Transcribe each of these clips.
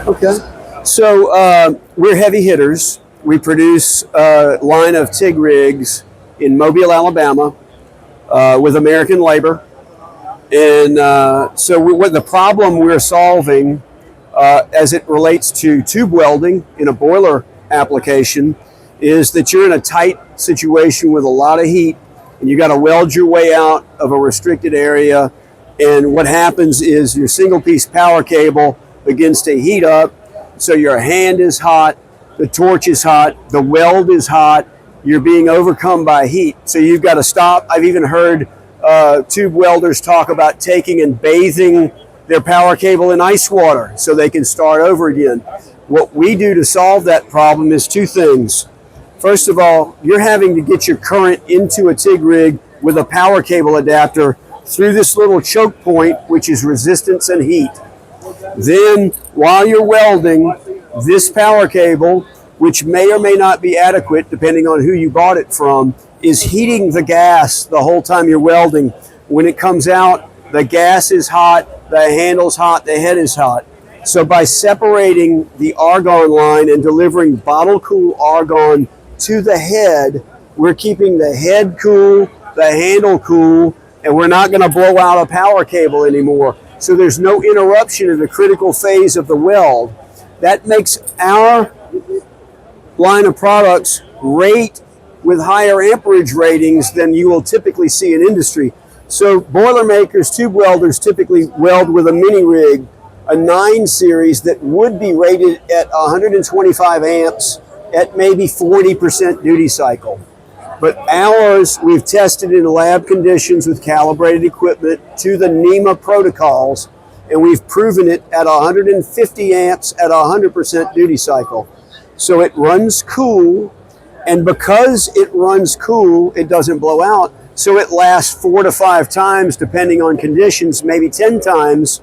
Okay. So we're heavy hitters. We produce a line of TIG rigs in Mobile, Alabama, with American labor. And what the problem we're solving as it relates to tube welding in a boiler application is that you're in a tight situation with a lot of heat and you got to weld your way out of a restricted area. And what happens is your single piece power cable begins to heat up. So your hand is hot, the torch is hot, the weld is hot, you're being overcome by heat. So you've got to stop. I've even heard tube welders talk about taking and bathing their power cable in ice water so they can start over again. What we do to solve that problem is two things. First of all, you're having to get your current into a TIG rig with a power cable adapter through this little choke point, which is resistance and heat. Then, while you're welding, this power cable, which may or may not be adequate depending on who you bought it from, is heating the gas the whole time you're welding. When it comes out, the gas is hot, the handle's hot, the head is hot. So by separating the argon line and delivering bottle cool argon to the head, we're keeping the head cool, the handle cool, and we're not going to blow out a power cable anymore. So there's no interruption in the critical phase of the weld. That makes our line of products rate with higher amperage ratings than you will typically see in industry. So Boilermakers, tube welders typically weld with a mini rig, a 9 series that would be rated at 125 amps at maybe 40% duty cycle. But ours, we've tested in lab conditions with calibrated equipment to the NEMA protocols, and we've proven it at 150 amps at 100% duty cycle. So it runs cool, and because it runs cool, it doesn't blow out, so it lasts 4 to 5 times, depending on conditions, maybe 10 times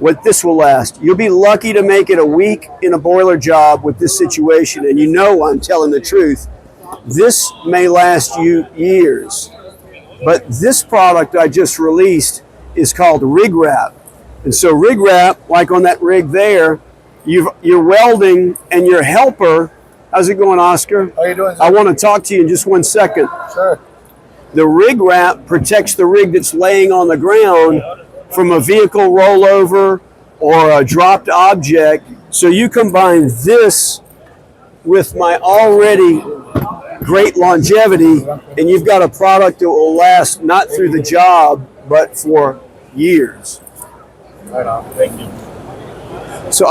what this will last. You'll be lucky to make it a week in a boiler job with this situation, and you know I'm telling the truth. This may last you years, but this product I just released is called Rig Wrap. And so Rig Wrap, like on that rig there, you're welding and your helper, how's it going, Oscar? How you doing, sir? I want to talk to you in just 1 second. Sure. The Rig Wrap protects the rig that's laying on the ground from a vehicle rollover or a dropped object. So you combine this with my already great longevity, and you've got a product that will last not through the job, but for years. Right on. Thank you. So